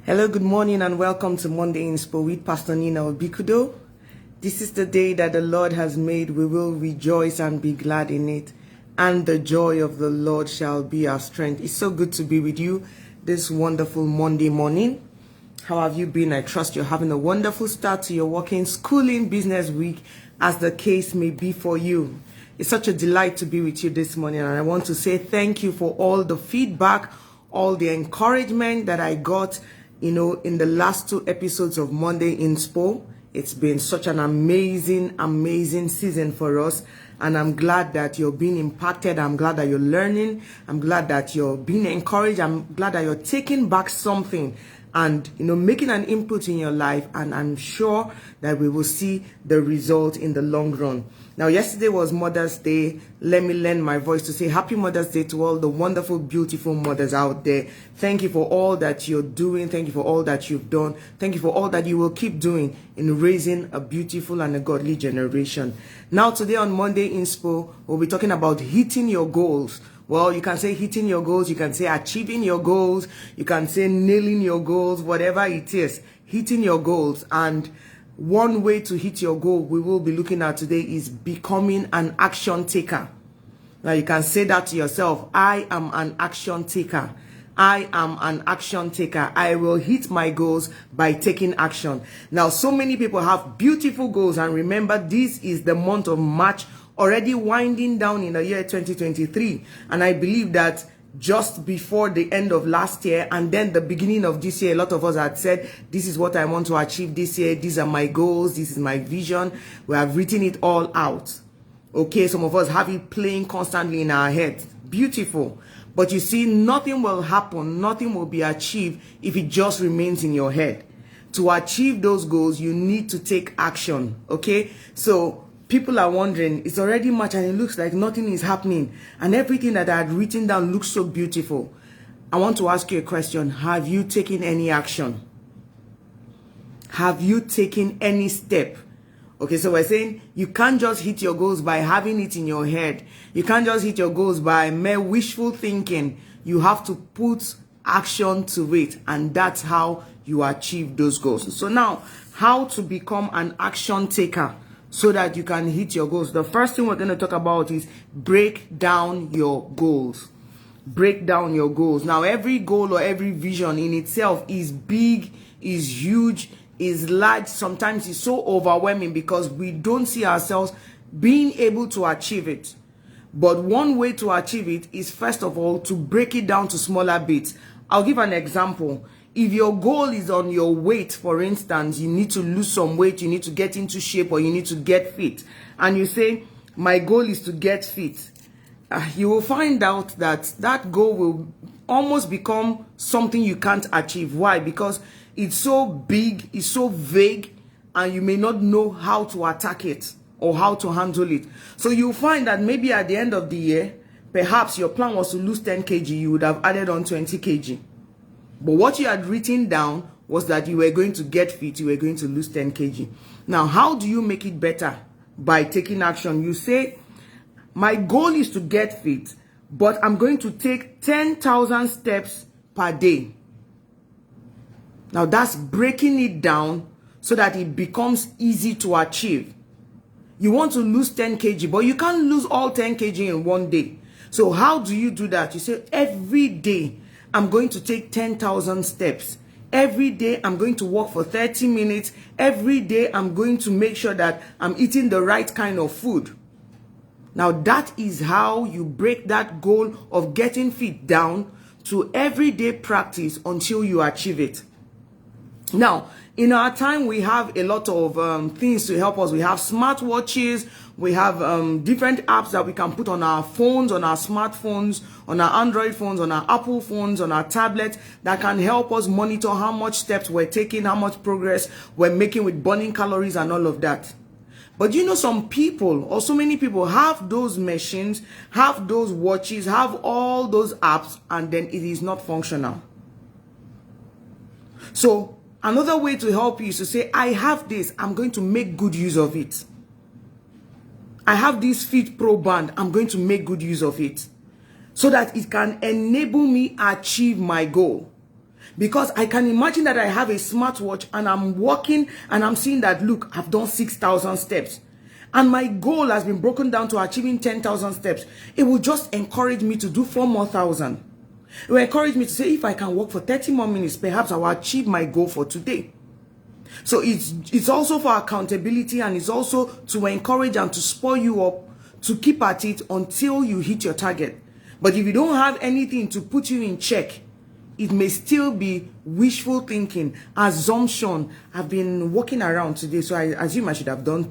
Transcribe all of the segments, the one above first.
Hello, good morning, and welcome to Monday Inspo with Pastor Nina Obikudo. This is the day that the Lord has made. We will rejoice and be glad in it. And the joy of the Lord shall be our strength. It's so good to be with you this wonderful Monday morning. How have you been? I trust you're having a wonderful start to your working, schooling, business week, as the case may be for you. It's such a delight to be with you this morning, and I want to say thank you for all the feedback, all the encouragement that I got, in the last 2 episodes of Monday Inspo. It's been such an amazing season for us, and I'm glad that you're being impacted. I'm glad that you're learning. I'm glad that you're being encouraged. I'm glad that you're taking back something and making an input in your life, and I'm sure that we will see the result in the long run. Now, yesterday was Mother's Day. Let me lend my voice to say happy Mother's Day to all the wonderful, beautiful mothers out there. Thank you for all that you're doing. Thank you for all that you've done. Thank you for all that you will keep doing in raising a beautiful and a godly generation. Now, today on Monday Inspo, we'll be talking about hitting your goals. Well, you can say hitting your goals, you can say achieving your goals, you can say nailing your goals, whatever it is, hitting your goals. And one way to hit your goal we will be looking at today is becoming an action taker. Now, you can say that to yourself. I am an action taker. I am an action taker. I will hit my goals by taking action. Now, so many people have beautiful goals, and remember, this is the month of March, already winding down in the year 2023. And I believe that just before the end of last year and then the beginning of this year, a lot of us had said, this is what I want to achieve this year. These are my goals. This is my vision. We have written it all out. Okay, some of us have it playing constantly in our heads. Beautiful. But you see, nothing will happen. Nothing will be achieved if it just remains in your head. To achieve those goals, you need to take action. Okay, so people are wondering, it's already March and it looks like nothing is happening, and everything that I had written down looks so beautiful. I want to ask you a question. Have you taken any action? Have you taken any step? Okay, so we're saying you can't just hit your goals by having it in your head. You can't just hit your goals by mere wishful thinking. You have to put action to it, and that's how you achieve those goals. So now, how to become an action taker so that you can hit your goals. The first thing we're going to talk about is break down your goals. Break down your goals. Now, every goal or every vision in itself is big, is huge, is large. Sometimes it's so overwhelming because we don't see ourselves being able to achieve it. But one way to achieve it is, first of all, to break it down to smaller bits. I'll give an example. If your goal is on your weight, for instance, you need to lose some weight, you need to get into shape, or you need to get fit, and you say, my goal is to get fit, you will find out that that goal will almost become something you can't achieve. Why? Because it's so big, it's so vague, and you may not know how to attack it or how to handle it. So you'll find that maybe at the end of the year, perhaps your plan was to lose 10 kg, you would have added on 20 kg. But what you had written down was that you were going to get fit, you were going to lose 10 kg. Now, how do you make it better? By taking action. You say, my goal is to get fit, but I'm going to take 10,000 steps per day. Now, that's breaking it down so that it becomes easy to achieve. You want to lose 10 kg, but you can't lose all 10 kg in one day. So how do you do that? You say, every day, I'm going to take 10,000 steps. Every day, I'm going to walk for 30 minutes. Every day, I'm going to make sure that I'm eating the right kind of food. Now, that is how you break that goal of getting fit down to everyday practice until you achieve it. Now, in our time, we have a lot of things to help us. We have smartwatches. We have different apps that we can put on our phones, on our smartphones, on our Android phones, on our Apple phones, on our tablets, that can help us monitor how much steps we're taking, how much progress we're making with burning calories and all of that. But some people, or so many people, have those machines, have those watches, have all those apps, and then it is not functional. So another way to help you is to say, I have this, I'm going to make good use of it. I have this Fit Pro band, I'm going to make good use of it so that it can enable me achieve my goal. Because I can imagine that I have a smartwatch and I'm walking and I'm seeing that, look, I've done 6,000 steps. And my goal has been broken down to achieving 10,000 steps. It will just encourage me to do 4 more thousand. It will encourage me to say, if I can walk for 30 more minutes, perhaps I will achieve my goal for today. So it's also for accountability, and it's also to encourage and to spur you up to keep at it until you hit your target. But if you don't have anything to put you in check, it may still be wishful thinking, assumption. I've been walking around today, so I assume I should have done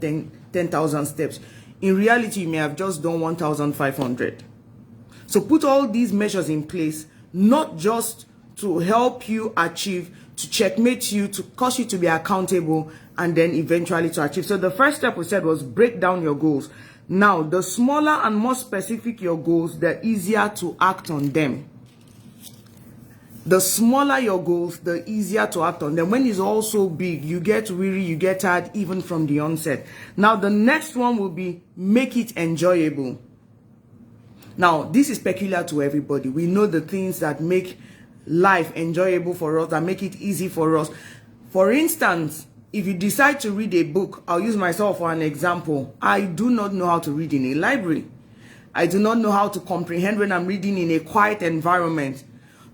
10,000 steps. In reality, you may have just done 1,500. So put all these measures in place, not just to help you achieve, to checkmate you, to cause you to be accountable, and then eventually to achieve. So the first step we said was break down your goals. Now, the smaller and more specific your goals, the easier to act on them. The smaller your goals, the easier to act on them. When it's all so big, you get weary, you get tired even from the onset. Now, the next one will be make it enjoyable. Now, this is peculiar to everybody. We know the things that make life enjoyable for us, that make it easy for us. For instance, if you decide to read a book, I'll use myself for an example. I do not know how to read in a library. I do not know how to comprehend when I'm reading in a quiet environment.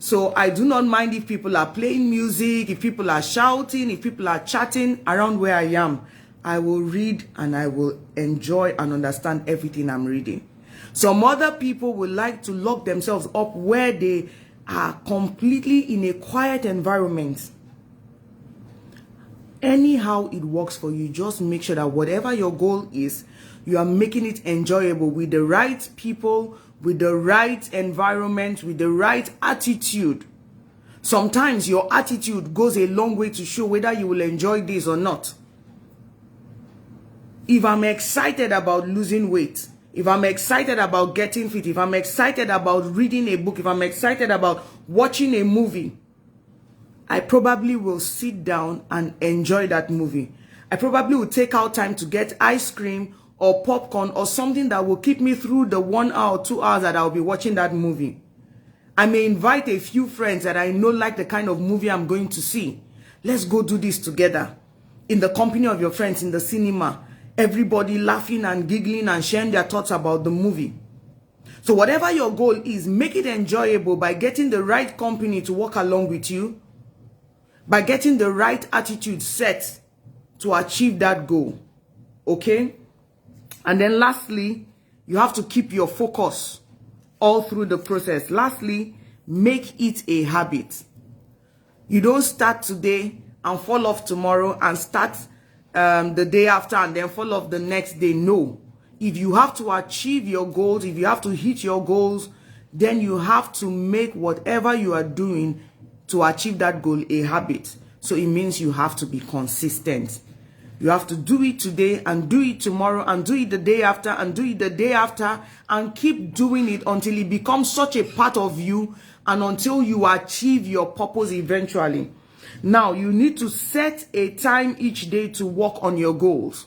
So I do not mind if people are playing music, if people are shouting, if people are chatting around where I am. I will read and I will enjoy and understand everything I'm reading. Some other people would like to lock themselves up where they are completely in a quiet environment. Anyhow it works for you, just make sure that whatever your goal is, you are making it enjoyable with the right people, with the right environment, with the right attitude. Sometimes your attitude goes a long way to show whether you will enjoy this or not. If I'm excited about losing weight, if I'm excited about getting fit, if I'm excited about reading a book, if I'm excited about watching a movie, I probably will sit down and enjoy that movie. I probably will take out time to get ice cream or popcorn or something that will keep me through the 1 hour, 2 hours that I'll be watching that movie. I may invite a few friends that I know like the kind of movie I'm going to see. Let's go do this together. In the company of your friends in the cinema. Everybody laughing and giggling and sharing their thoughts about the movie. So whatever your goal is, make it enjoyable by getting the right company to work along with you. By getting the right attitude set to achieve that goal. Okay? And then lastly, you have to keep your focus all through the process. Lastly, make it a habit. You don't start today and fall off tomorrow and start the day after and then fall off the next day. No. If you have to achieve your goals, if you have to hit your goals, then you have to make whatever you are doing to achieve that goal a habit. So it means you have to be consistent. You have to do it today and do it tomorrow and do it the day after and do it the day after and keep doing it until it becomes such a part of you and until you achieve your purpose eventually. Now, you need to set a time each day to work on your goals.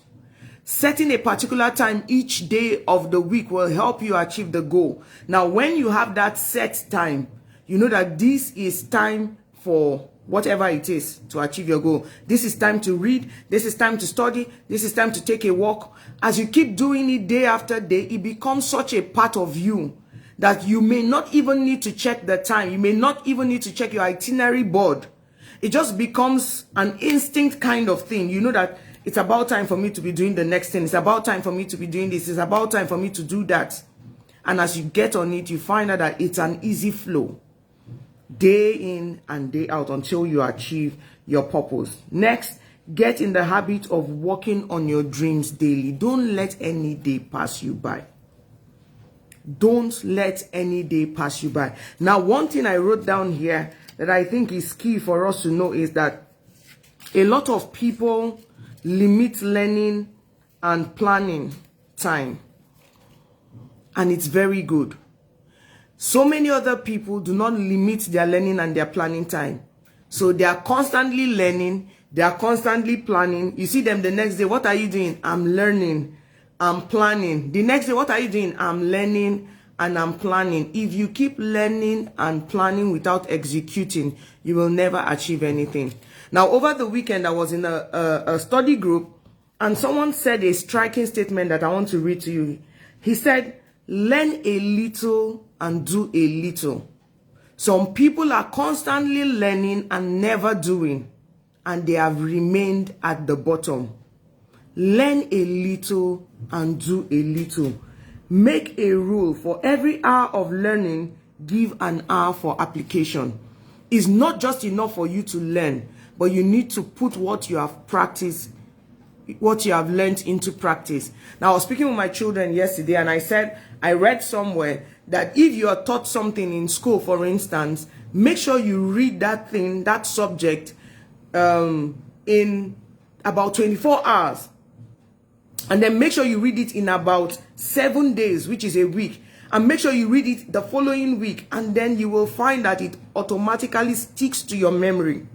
Setting a particular time each day of the week will help you achieve the goal. Now, when you have that set time, you know that this is time for whatever it is to achieve your goal. This is time to read. This is time to study. This is time to take a walk. As you keep doing it day after day, it becomes such a part of you that you may not even need to check the time. You may not even need to check your itinerary board. It just becomes an instinct kind of thing. You know that it's about time for me to be doing the next thing. It's about time for me to be doing this. It's about time for me to do that. And as you get on it, you find out that it's an easy flow. Day in and day out until you achieve your purpose. Next, get in the habit of working on your dreams daily. Don't let any day pass you by. Don't let any day pass you by. Now, one thing I wrote down here that I think is key for us to know is that a lot of people limit learning and planning time. And it's very good. So many other people do not limit their learning and their planning time. So they are constantly learning. They are constantly planning. You see them the next day. What are you doing? I'm learning. I'm planning. The next day, what are you doing? I'm learning. and I'm planning. If you keep learning and planning without executing, you will never achieve anything. Now, over the weekend, I was in a study group, and someone said a striking statement that I want to read to you. He said, learn a little and do a little. Some people are constantly learning and never doing, and they have remained at the bottom. Learn a little and do a little. Make a rule: for every hour of learning, give an hour for application. It's not just enough for you to learn, but you need to put what you have practiced, what you have learned into practice. Now, I was speaking with my children yesterday, and I said, I read somewhere that if you are taught something in school, for instance, make sure you read that thing, that subject, in about 24 hours. And then make sure you read it in about 7 days, which is a week. And make sure you read it the following week. And then you will find that it automatically sticks to your memory.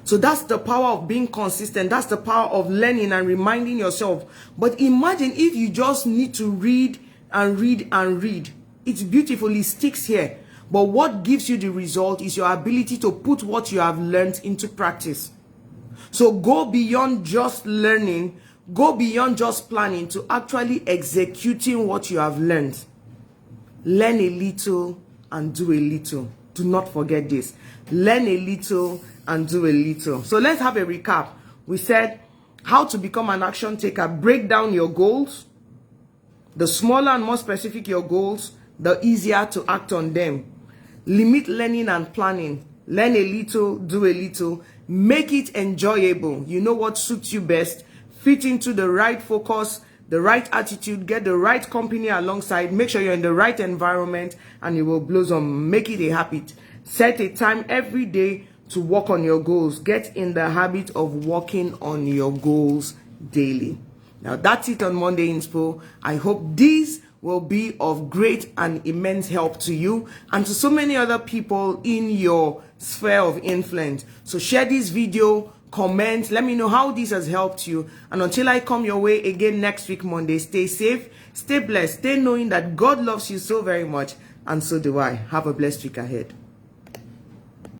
So that's the power of being consistent. That's the power of learning and reminding yourself. But imagine if you just need to read and read and read. It's beautiful. It sticks here. But what gives you the result is your ability to put what you have learned into practice. So go beyond just learning, go beyond just planning to actually executing what you have learned. Learn a little and do a little. Do not forget this. Learn a little and do a little. So let's have a recap. We said how to become an action taker. Break down your goals. The smaller and more specific your goals, the easier to act on them. Limit learning and planning. Learn a little, do a little. Make it enjoyable. You know what suits you best. Fit into the right focus, the right attitude, get the right company alongside. Make sure you're in the right environment, and you will blossom. Make it a habit. Set a time every day to work on your goals. Get in the habit of working on your goals daily. Now, that's it on Monday Inspo. I hope these will be of great and immense help to you and to so many other people in your sphere of influence. So share this video, comment, let me know how this has helped you. And until I come your way again next week, Monday, stay safe, stay blessed, stay knowing that God loves you so very much, and so do I. Have a blessed week ahead.